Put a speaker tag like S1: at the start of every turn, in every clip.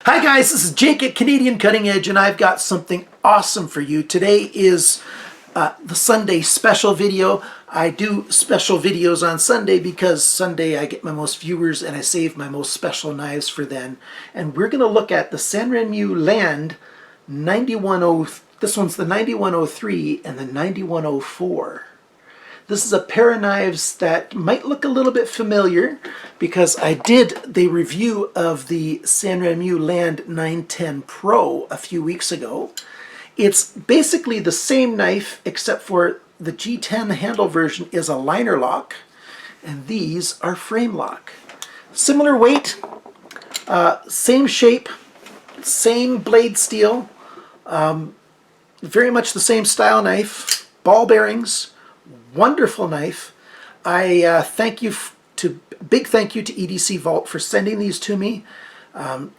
S1: Hi guys, this is Jake at Canadian Cutting Edge, and I've got something awesome for you. Today is the Sunday special video. I do special videos on Sunday because Sunday I get my most viewers and I save my most special knives for then. And we're going to look at the Sanrenmu Land 9103. This one's the 9103 and the 9104. This is a pair of knives that might look a little bit familiar because I did the review of the Sanrenmu Land 910 Pro a few weeks ago. It's basically the same knife except for the G10 handle version is a liner lock and these are frame lock. Similar weight, same shape, same blade steel, very much the same style knife, ball bearings. Wonderful knife. I big thank you to EDC Vault for sending these to me.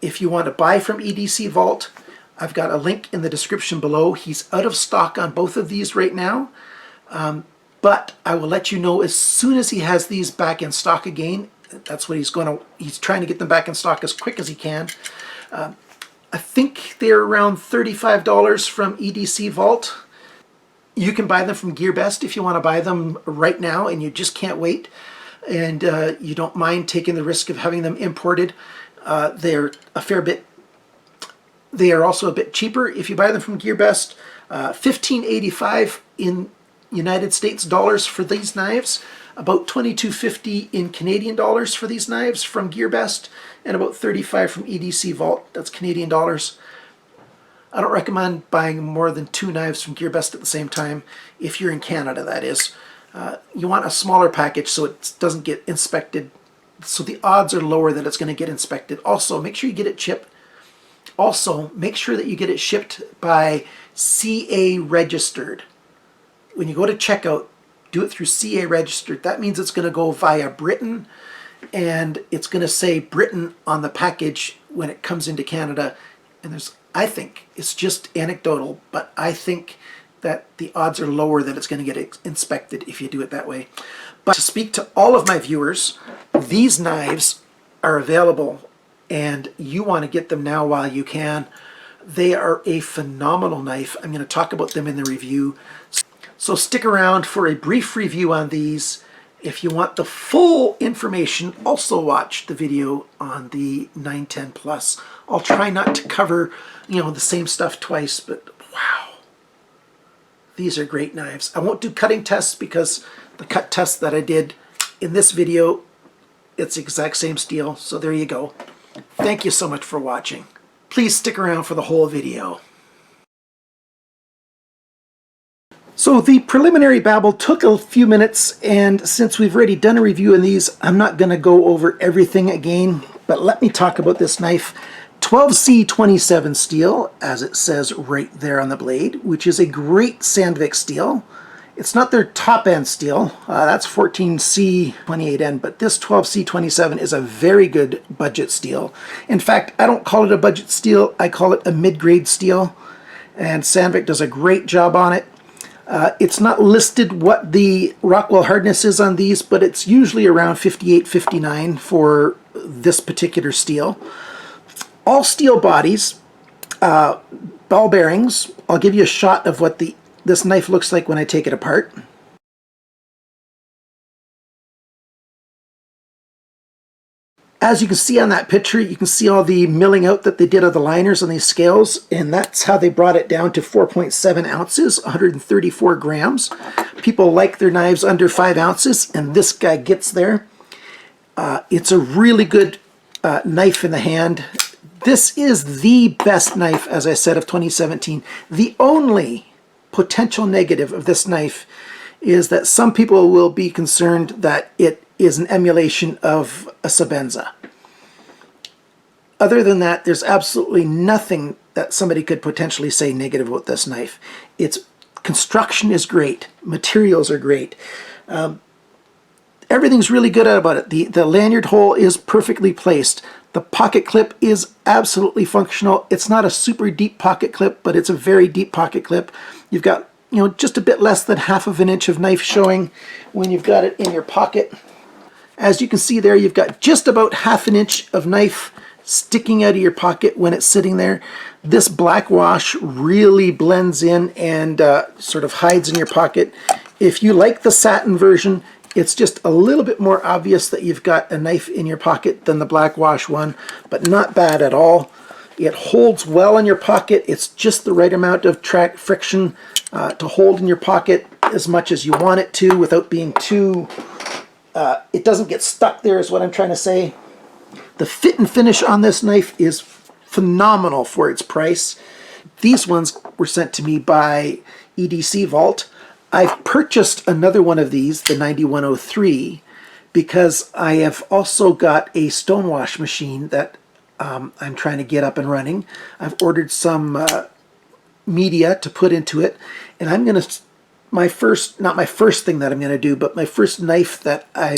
S1: If you want to buy from EDC Vault, I've got a link in the description below. He's out of stock on both of these right now, but I will let you know as soon as he has these back in stock again. That's what he's trying to get them back in stock as quick as he can. I think they're around $35 from EDC Vault. You can buy them from GearBest if you want to buy them right now and you just can't wait and you don't mind taking the risk of having them imported. They're a fair bit. They are also a bit cheaper if you buy them from GearBest. $15.85 in United States dollars for these knives, about $22.50 in Canadian dollars for these knives from GearBest, and about $35 from EDC Vault. That's Canadian dollars. I don't recommend buying more than 2 knives from GearBest at the same time, if you're in Canada, that is. You want a smaller package so it doesn't get inspected, so the odds are lower that it's going to get inspected. Also, make sure you get it shipped. Also, make sure that you get it shipped by CA registered. When you go to checkout, do it through CA registered. That means it's going to go via Britain, and it's going to say Britain on the package when it comes into Canada. And I think it's just anecdotal, but I think that the odds are lower that it's going to get inspected if you do it that way. But to speak to all of my viewers, these knives are available and you want to get them now while you can. They are a phenomenal knife. I'm going to talk about them in the review. So stick around for a brief review on these. If you want the full information, also watch the video on the 910 Plus. I'll try not to cover, the same stuff twice, but wow. These are great knives. I won't do cutting tests because the cut test that I did in this video, it's the exact same steel. So there you go. Thank you so much for watching. Please stick around for the whole video. So the preliminary babble took a few minutes, and since we've already done a review on these, I'm not going to go over everything again, but let me talk about this knife. 12C27 steel, as it says right there on the blade, which is a great Sandvik steel. It's not their top-end steel, that's 14C28N, but this 12C27 is a very good budget steel. In fact, I don't call it a budget steel, I call it a mid-grade steel, and Sandvik does a great job on it. It's not listed what the Rockwell hardness is on these, but it's usually around 58, 59 for this particular steel. All steel bodies, ball bearings. I'll give you a shot of what this knife looks like when I take it apart. As you can see on that picture, you can see all the milling out that they did of the liners on these scales, and that's how they brought it down to 4.7 ounces, 134 grams. People like their knives under 5 ounces, and this guy gets there. It's a really good knife in the hand. This is the best knife, as I said, of 2017. The only potential negative of this knife is that some people will be concerned that it is an emulation of a Sebenza. Other than that, there's absolutely nothing that somebody could potentially say negative about this knife. Its construction is great. Materials are great. Everything's really good about it. The lanyard hole is perfectly placed. The pocket clip is absolutely functional. It's not a super deep pocket clip, but it's a very deep pocket clip. You've got, just a bit less than ½ of an inch of knife showing when you've got it in your pocket. As you can see there, you've got just about ½ an inch of knife sticking out of your pocket when it's sitting there. This black wash really blends in and sort of hides in your pocket. If you like the satin version, it's just a little bit more obvious that you've got a knife in your pocket than the black wash one, but not bad at all. It holds well in your pocket. It's just the right amount of friction to hold in your pocket as much as you want it to without being too... it doesn't get stuck there is what I'm trying to say. The fit and finish on this knife is phenomenal for its price. These ones were sent to me by EDC Vault. I've purchased another one of these, the 9103, because I have also got a stonewash machine that I'm trying to get up and running. I've ordered some media to put into it, and I'm going to, not my first thing that I'm going to do, but my first knife that I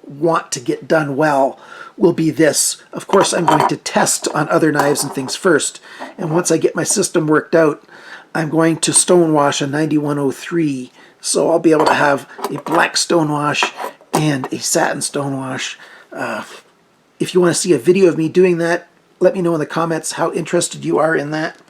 S1: want to get done well will be this. Of course, I'm going to test on other knives and things first, and once I get my system worked out, I'm going to stonewash a 9103, so I'll be able to have a black stonewash and a satin stonewash. If you want to see a video of me doing that, let me know in the comments how interested you are in that.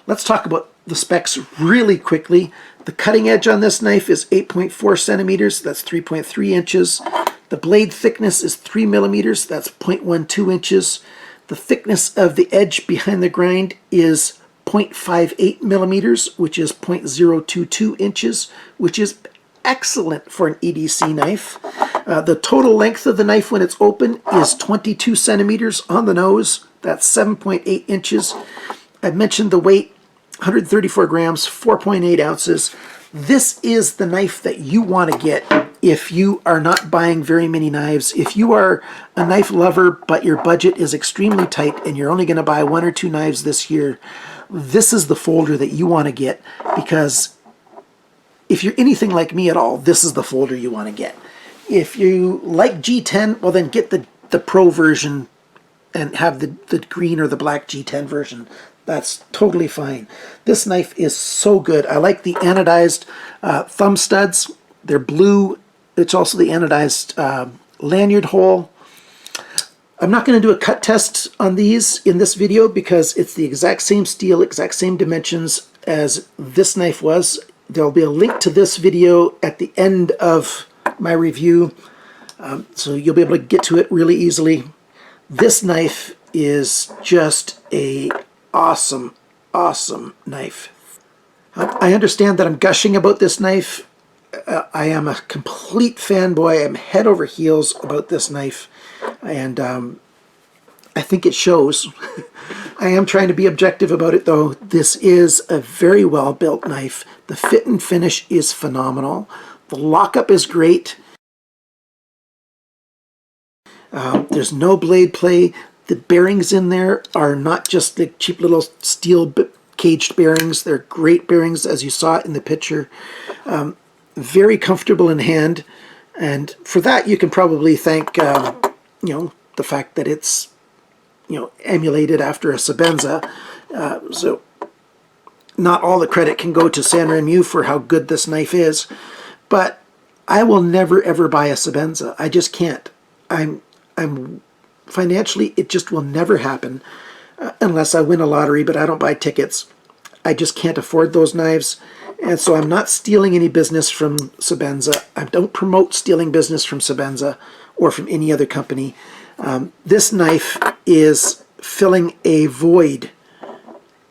S1: Let's talk about the specs really quickly. The cutting edge on this knife is 8.4 centimeters, that's 3.3 inches. The blade thickness is 3 millimeters, that's 0.12 inches. The thickness of the edge behind the grind is 0.58 millimeters, which is 0.022 inches, which is excellent for an EDC knife. The total length of the knife when it's open is 22 centimeters on the nose. That's 7.8 inches. I mentioned the weight, 134 grams, 4.8 ounces. This is the knife that you want to get if you are not buying very many knives. If you are a knife lover, but your budget is extremely tight and you're only going to buy 1 or 2 knives this year, this is the folder that you want to get, because if you're anything like me at all, this is the folder you want to get. If you like G10, well then get the Pro version and have the green or the black G10 version. That's totally fine. This knife is so good. I like the anodized thumb studs. They're blue. It's also the anodized lanyard hole. I'm not going to do a cut test on these in this video because it's the exact same steel, exact same dimensions as this knife was. There'll be a link to this video at the end of my review, so you'll be able to get to it really easily. This knife is just a awesome knife. I understand that I'm gushing about this knife. I am a complete fanboy. I'm head over heels about this knife, and I think it shows. I am trying to be objective about it though. This is a very well built knife. The fit and finish is phenomenal. The lockup is great. There's no blade play. The bearings in there are not just the cheap little steel caged bearings. They're great bearings, as you saw in the picture. Very comfortable in hand, and for that you can probably thank the fact that it's emulated after a Sebenza. So not all the credit can go to Sanrenmu for how good this knife is, but I will never ever buy a Sebenza. I just can't. I'm financially, it just will never happen unless I win a lottery, but I don't buy tickets. I just can't afford those knives, and so I'm not stealing any business from Sebenza. I don't promote stealing business from Sebenza or from any other company. This knife is filling a void,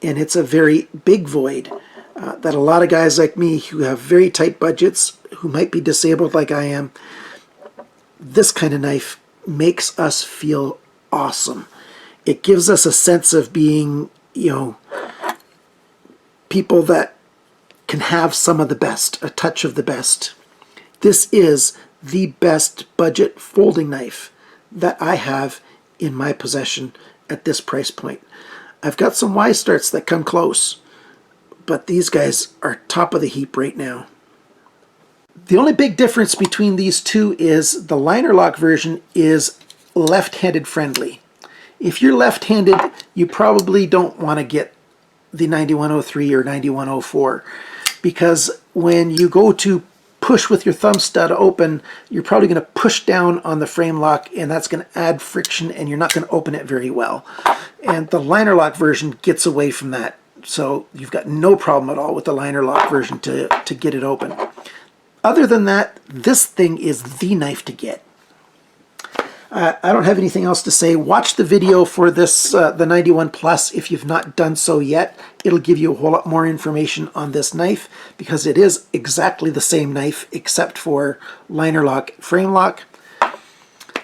S1: and it's a very big void that a lot of guys like me who have very tight budgets, who might be disabled like I am, this kind of knife makes us feel awesome. It gives us a sense of being, people that can have some of the best, a touch of the best. This is the best budget folding knife that I have in my possession at this price point. I've got some Y-starts that come close, but these guys are top of the heap right now. The only big difference between these two is the liner lock version is left-handed friendly. If you're left-handed, you probably don't want to get the 9103 or 9104, because when you go to push with your thumb stud open, you're probably going to push down on the frame lock, and that's going to add friction, and you're not going to open it very well. And the liner lock version gets away from that. So you've got no problem at all with the liner lock version to get it open. Other than that, this thing is the knife to get. I don't have anything else to say. Watch the video for this, the 91 Plus, if you've not done so yet. It'll give you a whole lot more information on this knife, because it is exactly the same knife except for liner lock, frame lock.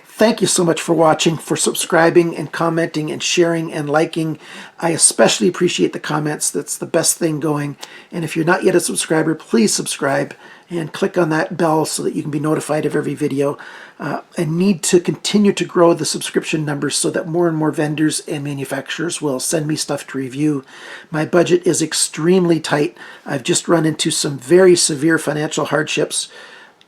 S1: Thank you so much for watching, for subscribing and commenting and sharing and liking. I especially appreciate the comments. That's the best thing going. And if you're not yet a subscriber, please subscribe and click on that bell so that you can be notified of every video. I need to continue to grow the subscription numbers so that more and more vendors and manufacturers will send me stuff to review. My budget is extremely tight. I've just run into some very severe financial hardships,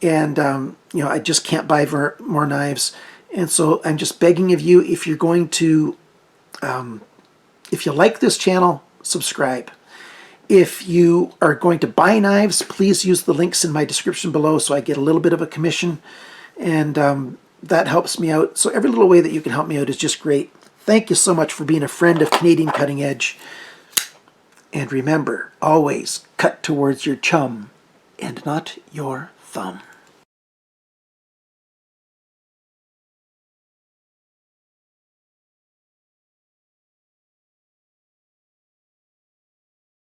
S1: and you know, I just can't buy more knives. And so I'm just begging of you, if you're going to, if you like this channel, subscribe. If you are going to buy knives, please use the links in my description below so I get a little bit of a commission, and that helps me out. So every little way that you can help me out is just great. Thank you so much for being a friend of Canadian Cutting Edge. And remember, always cut towards your chum and not your thumb.